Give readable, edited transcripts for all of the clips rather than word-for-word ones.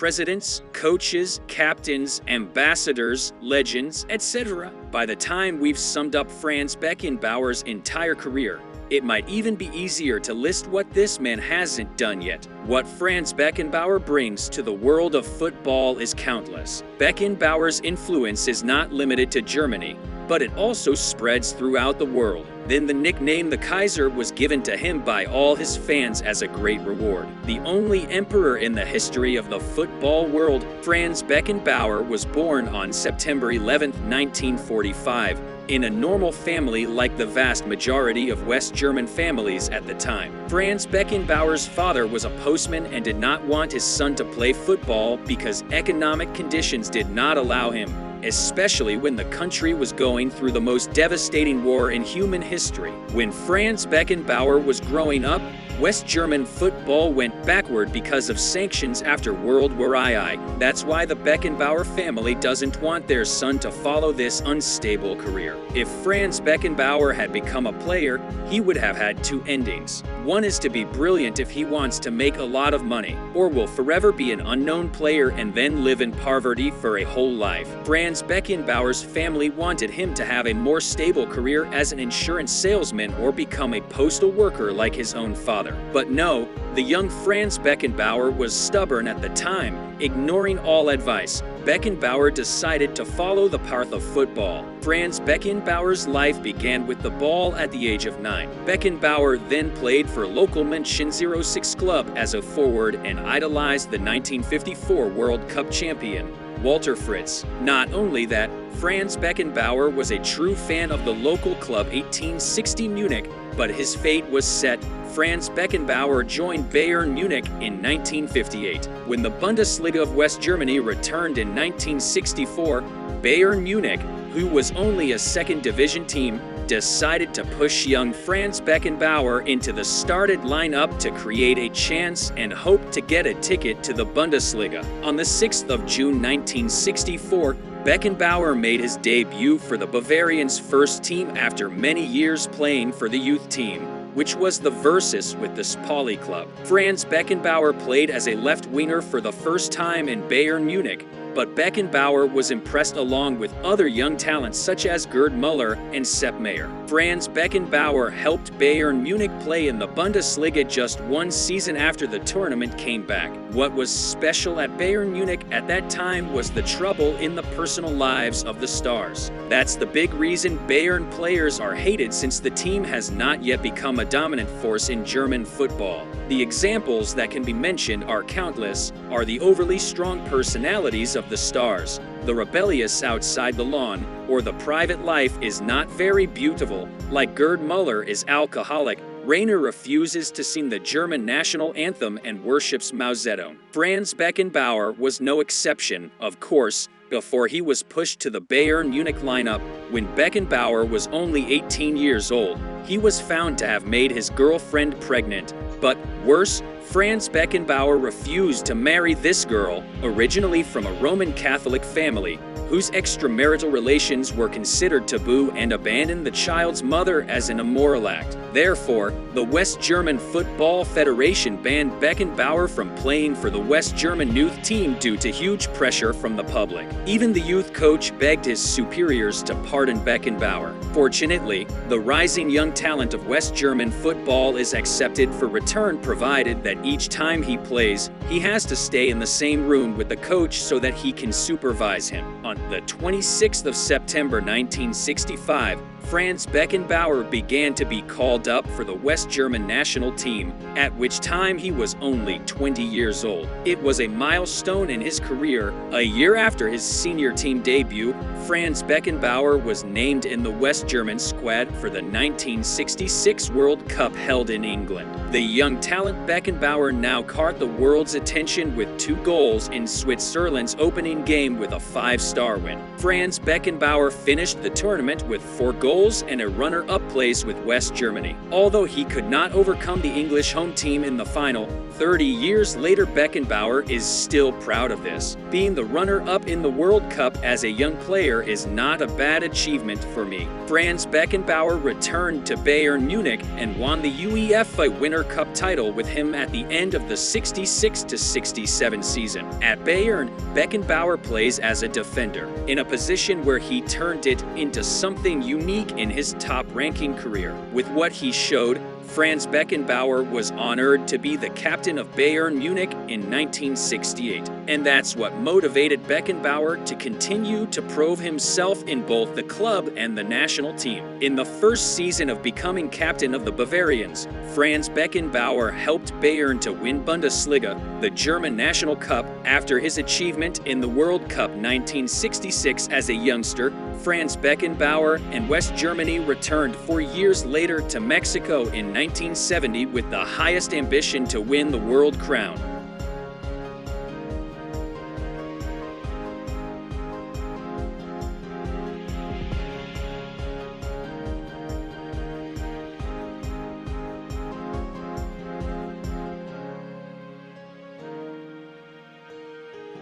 presidents, coaches, captains, ambassadors, legends, etc. By the time we've summed up Franz Beckenbauer's entire career, it might even be easier to list what this man hasn't done yet. What Franz Beckenbauer brings to the world of football is countless. Beckenbauer's influence is not limited to Germany, but it also spreads throughout the world. Then the nickname the Kaiser was given to him by all his fans as a great reward. The only emperor in the history of the football world, Franz Beckenbauer was born on September 11, 1945, in a normal family like the vast majority of West German families at the time. Franz Beckenbauer's father was a postman and did not want his son to play football because economic conditions did not allow him, especially when the country was going through the most devastating war in human history. When Franz Beckenbauer was growing up, West German football went backward because of sanctions after World War II. That's why the Beckenbauer family doesn't want their son to follow this unstable career. If Franz Beckenbauer had become a player, he would have had two endings. One is to be brilliant if he wants to make a lot of money, or will forever be an unknown player and then live in poverty for a whole life. Franz Beckenbauer's family wanted him to have a more stable career as an insurance salesman or become a postal worker like his own father. But no, the young Franz Beckenbauer was stubborn at the time, ignoring all advice. Beckenbauer decided to follow the path of football. Franz Beckenbauer's life began with the ball at the age of 9. Beckenbauer then played for local München 06 club as a forward and idolized the 1954 World Cup champion, Walter Fritz. Not only that, Franz Beckenbauer was a true fan of the local club 1860 Munich, but his fate was set. Franz Beckenbauer joined Bayern Munich in 1958. When the Bundesliga of West Germany returned in 1964, Bayern Munich, who was only a second division team, decided to push young Franz Beckenbauer into the started lineup to create a chance and hope to get a ticket to the Bundesliga. On the 6th of June 1964, Beckenbauer made his debut for the Bavarians' first team after many years playing for the youth team, which was the Versus with the Spali club. Franz Beckenbauer played as a left winger for the first time in Bayern Munich, but Beckenbauer was impressed along with other young talents such as Gerd Müller and Sepp Maier. Franz Beckenbauer helped Bayern Munich play in the Bundesliga just one season after the tournament came back. What was special at Bayern Munich at that time was the trouble in the personal lives of the stars. That's the big reason Bayern players are hated, since the team has not yet become a dominant force in German football. The examples that can be mentioned are countless, are the overly strong personalities of the stars, the rebellious outside the lawn, or the private life is not very beautiful, like Gerd Müller is alcoholic. Rainer refuses to sing the German national anthem and worships Mao Zedong. Franz Beckenbauer was no exception, of course. Before he was pushed to the Bayern Munich lineup, when Beckenbauer was only 18 years old, he was found to have made his girlfriend pregnant. But worse, Franz Beckenbauer refused to marry this girl, originally from a Roman Catholic family, whose extramarital relations were considered taboo, and abandoned the child's mother as an immoral act. Therefore, the West German Football Federation banned Beckenbauer from playing for the West German youth team due to huge pressure from the public. Even the youth coach begged his superiors to pardon Beckenbauer. Fortunately, the rising young talent of West German football is accepted for return, provided that each time he plays, he has to stay in the same room with the coach so that he can supervise him. On the 26th of September 1965, Franz Beckenbauer began to be called up for the West German national team, at which time he was only 20 years old. It was a milestone in his career. A year after his senior team debut, Franz Beckenbauer was named in the West German squad for the 1966 World Cup held in England. The young talent Beckenbauer now caught the world's attention with 2 goals in Switzerland's opening game with a 5-star win. Franz Beckenbauer finished the tournament with 4 goals goals and a runner-up place with West Germany. Although he could not overcome the English home team in the final, 30 years later Beckenbauer is still proud of this. Being the runner-up in the World Cup as a young player is not a bad achievement for me. Franz Beckenbauer returned to Bayern Munich and won the UEFA Winter Cup title with him at the end of the 66-67 season. At Bayern, Beckenbauer plays as a defender, in a position where he turned it into something unique in his top-ranking career. With what he showed, Franz Beckenbauer was honored to be the captain of Bayern Munich in 1968, and that's what motivated Beckenbauer to continue to prove himself in both the club and the national team. In the first season of becoming captain of the Bavarians, Franz Beckenbauer helped Bayern to win Bundesliga, the German national cup. After his achievement in the World Cup 1966 as a youngster, Franz Beckenbauer and West Germany returned 4 years later to Mexico in 1970 with the highest ambition to win the world crown.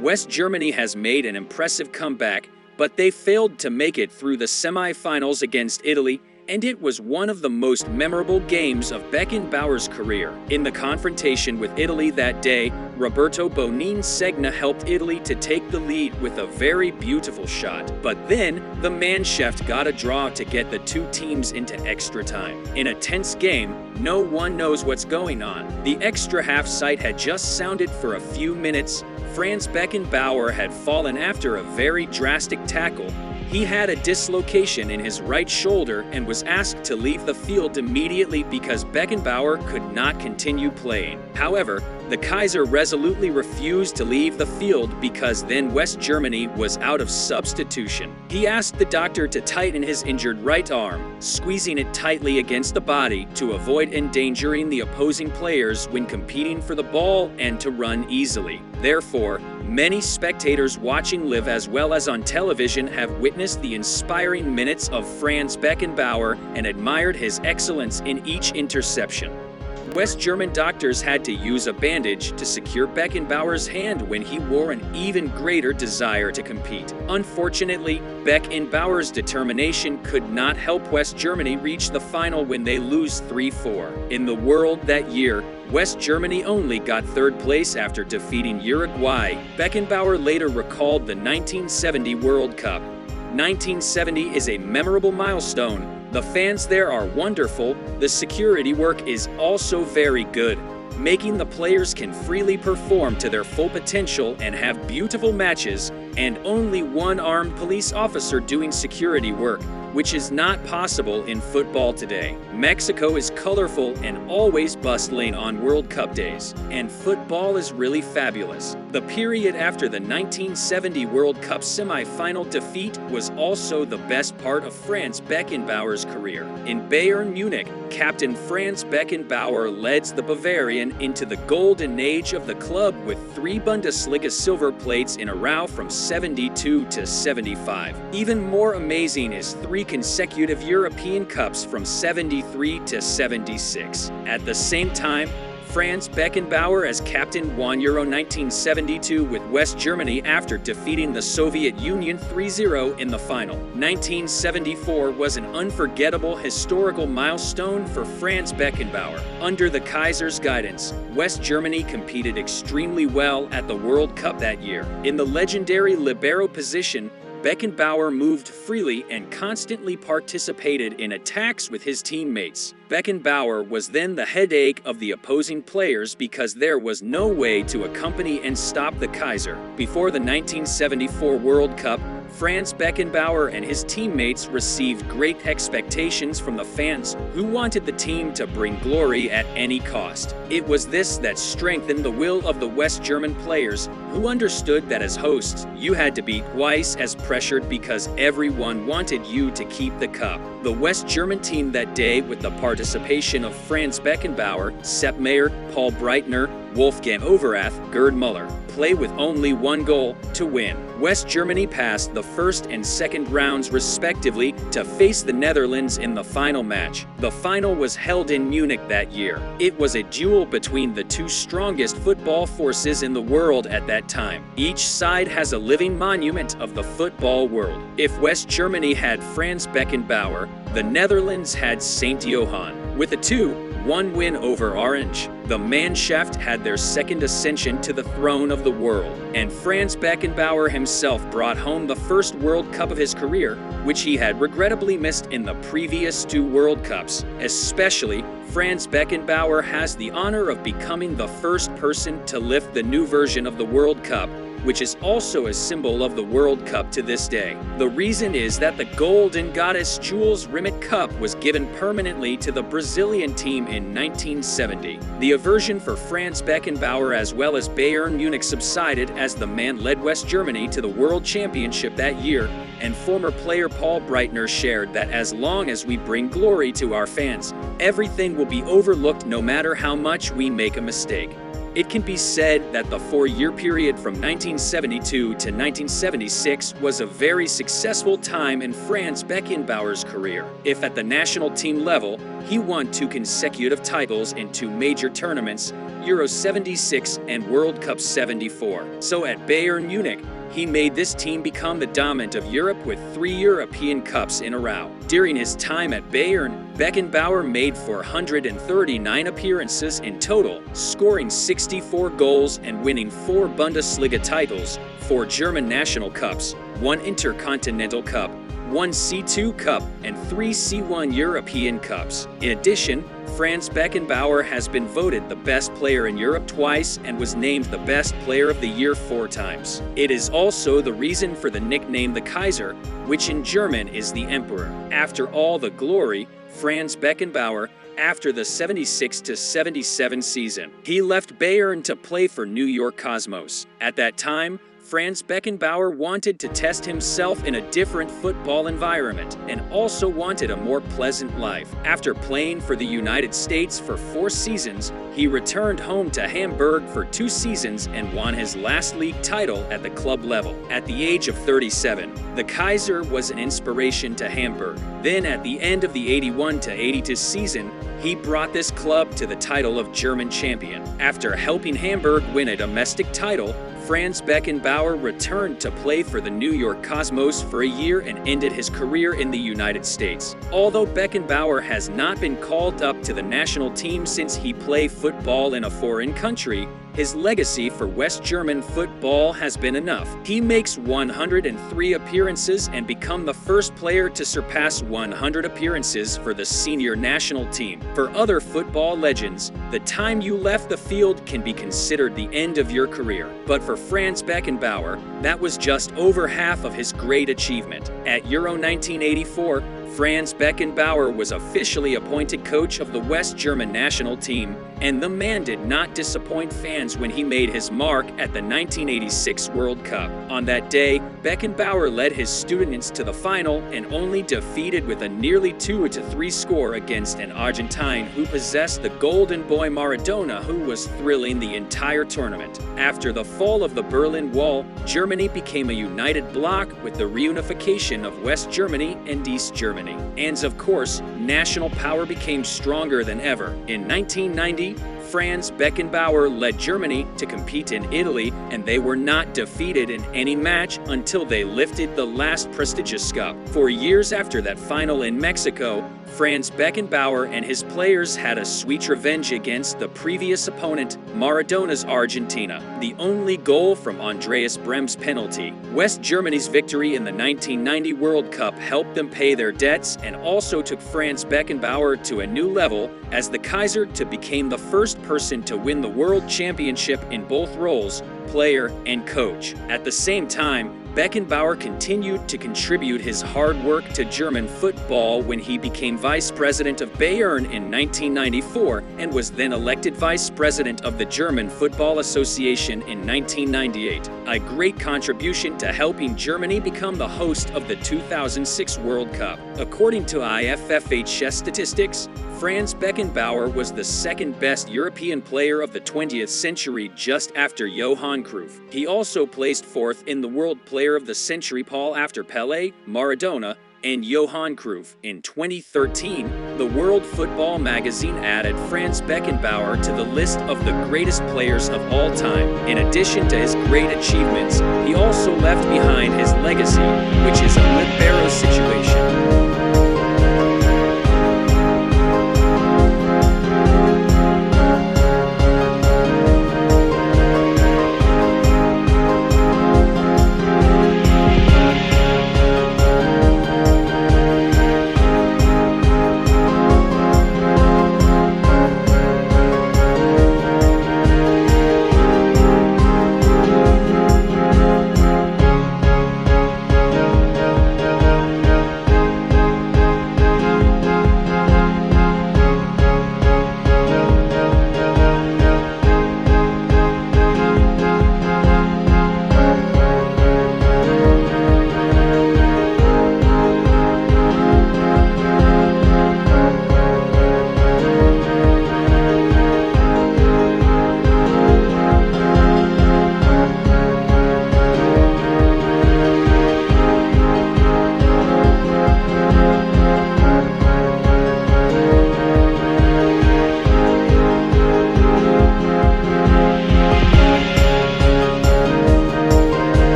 West Germany has made an impressive comeback, but they failed to make it through the semi-finals against Italy, and it was one of the most memorable games of Beckenbauer's career. In the confrontation with Italy that day, Roberto Bonine-Segna helped Italy to take the lead with a very beautiful shot. But then, the Mannschaft got a draw to get the two teams into extra time. In a tense game, no one knows what's going on. The extra half sight had just sounded for a few minutes. Franz Beckenbauer had fallen after a very drastic tackle. He had a dislocation in his right shoulder and was asked to leave the field immediately because Beckenbauer could not continue playing. However, the Kaiser resolutely refused to leave the field because then West Germany was out of substitution. He asked the doctor to tighten his injured right arm, squeezing it tightly against the body to avoid endangering the opposing players when competing for the ball and to run easily. Therefore, many spectators watching live as well as on television have witnessed the inspiring minutes of Franz Beckenbauer and admired his excellence in each interception. West German doctors had to use a bandage to secure Beckenbauer's hand when he wore an even greater desire to compete. Unfortunately, Beckenbauer's determination could not help West Germany reach the final when they lose 3-4. In the World that year, West Germany only got third place after defeating Uruguay. Beckenbauer later recalled the 1970 World Cup. 1970 is a memorable milestone. The fans there are wonderful. The security work is also very good, making the players can freely perform to their full potential and have beautiful matches, and only one armed police officer doing security work, which is not possible in football today. Mexico is colorful and always bustling on World Cup days, and football is really fabulous. The period after the 1970 World Cup semi-final defeat was also the best part of Franz Beckenbauer's career. In Bayern Munich, captain Franz Beckenbauer led the Bavarian into the golden age of the club with 3 Bundesliga silver plates in a row from 72 to 75. Even more amazing is 3 consecutive European Cups from 73 to 76. At the same time, Franz Beckenbauer as captain won Euro 1972 with West Germany after defeating the Soviet Union 3-0 in the final. 1974 was an unforgettable historical milestone for Franz Beckenbauer. Under the Kaiser's guidance, West Germany competed extremely well at the World Cup that year. In the legendary libero position, Beckenbauer moved freely and constantly participated in attacks with his teammates. Beckenbauer was then the headache of the opposing players because there was no way to accompany and stop the Kaiser. Before the 1974 World Cup, Franz Beckenbauer and his teammates received great expectations from the fans who wanted the team to bring glory at any cost. It was this that strengthened the will of the West German players, who understood that as hosts, you had to be twice as pressured because everyone wanted you to keep the cup. The West German team that day, with the participation of Franz Beckenbauer, Sepp Maier, Paul Breitner, Wolfgang Overath, Gerd Müller, play with only one goal to win. West Germany passed the first and second rounds respectively to face the Netherlands in the final match. The final was held in Munich that year. It was a duel between the two strongest football forces in the world at that time. Each side has a living monument of the football world. If West Germany had Franz Beckenbauer, the Netherlands had Saint Johann. With a 2-1 win over Orange, the Mannschaft had their second ascension to the throne of the world, and Franz Beckenbauer himself brought home the first World Cup of his career, which he had regrettably missed in the previous two World Cups. Especially, Franz Beckenbauer has the honor of becoming the first person to lift the new version of the World Cup, which is also a symbol of the World Cup to this day. The reason is that the Golden Goddess Jules Rimet Cup was given permanently to the Brazilian team in 1970. The aversion for Franz Beckenbauer as well as Bayern Munich subsided as the man led West Germany to the World Championship that year, and former player Paul Breitner shared that as long as we bring glory to our fans, everything will be overlooked no matter how much we make a mistake. It can be said that the 4-year period from 1972 to 1976 was a very successful time in Franz Beckenbauer's career. If at the national team level, he won 2 consecutive titles in 2 major tournaments, Euro 76 and World Cup 74. So at Bayern Munich, he made this team become the dominant of Europe with 3 European Cups in a row. During his time at Bayern, Beckenbauer made 439 appearances in total, scoring 64 goals and winning 4 Bundesliga titles, 4 German national cups, 1 Intercontinental Cup, 1 C2 Cup, and 3 C1 European Cups. In addition, Franz Beckenbauer has been voted the best player in Europe twice and was named the best player of the year 4 times. It is also the reason for the nickname the Kaiser, which in German is the Emperor. After all the glory, Franz Beckenbauer, after the 76-77 season, he left Bayern to play for New York Cosmos. At that time, Franz Beckenbauer wanted to test himself in a different football environment and also wanted a more pleasant life. After playing for the United States for 4 seasons, he returned home to Hamburg for 2 seasons and won his last league title at the club level. At the age of 37, the Kaiser was an inspiration to Hamburg. Then at the end of the 81-82 season, he brought this club to the title of German champion. After helping Hamburg win a domestic title, Franz Beckenbauer returned to play for the New York Cosmos for a year and ended his career in the United States. Although Beckenbauer has not been called up to the national team since he played football in a foreign country, his legacy for West German football has been enough. He makes 103 appearances and become the first player to surpass 100 appearances for the senior national team. For other football legends, the time you left the field can be considered the end of your career. But for Franz Beckenbauer, that was just over half of his great achievement. At Euro 1984, Franz Beckenbauer was officially appointed coach of the West German national team, and the man did not disappoint fans when he made his mark at the 1986 World Cup. On that day, Beckenbauer led his students to the final and only defeated with a nearly 2-3 score against an Argentine who possessed the golden boy Maradona, who was thrilling the entire tournament. After the fall of the Berlin Wall, Germany became a united bloc with the reunification of West Germany and East Germany. And of course, national power became stronger than ever. In 1990, Franz Beckenbauer led Germany to compete in Italy, and they were not defeated in any match until they lifted the last prestigious cup. For years after that final in Mexico, Franz Beckenbauer and his players had a sweet revenge against the previous opponent, Maradona's Argentina. The only goal from Andreas Brehm's penalty. West Germany's victory in the 1990 World Cup helped them pay their debts and also took Franz Beckenbauer to a new level as the Kaiser to become the first person to win the World Championship in both roles, player and coach. At the same time, Beckenbauer continued to contribute his hard work to German football when he became vice president of Bayern in 1994 and was then elected vice president of the German Football Association in 1998. A great contribution to helping Germany become the host of the 2006 World Cup. According to IFFHS statistics, Franz Beckenbauer was the second-best European player of the 20th century just after Johan Cruyff. He also placed fourth in the World Player of the Century poll after Pelé, Maradona, and Johan Cruyff. In 2013, the World Football magazine added Franz Beckenbauer to the list of the greatest players of all time. In addition to his great achievements, he also left behind his legacy, which is a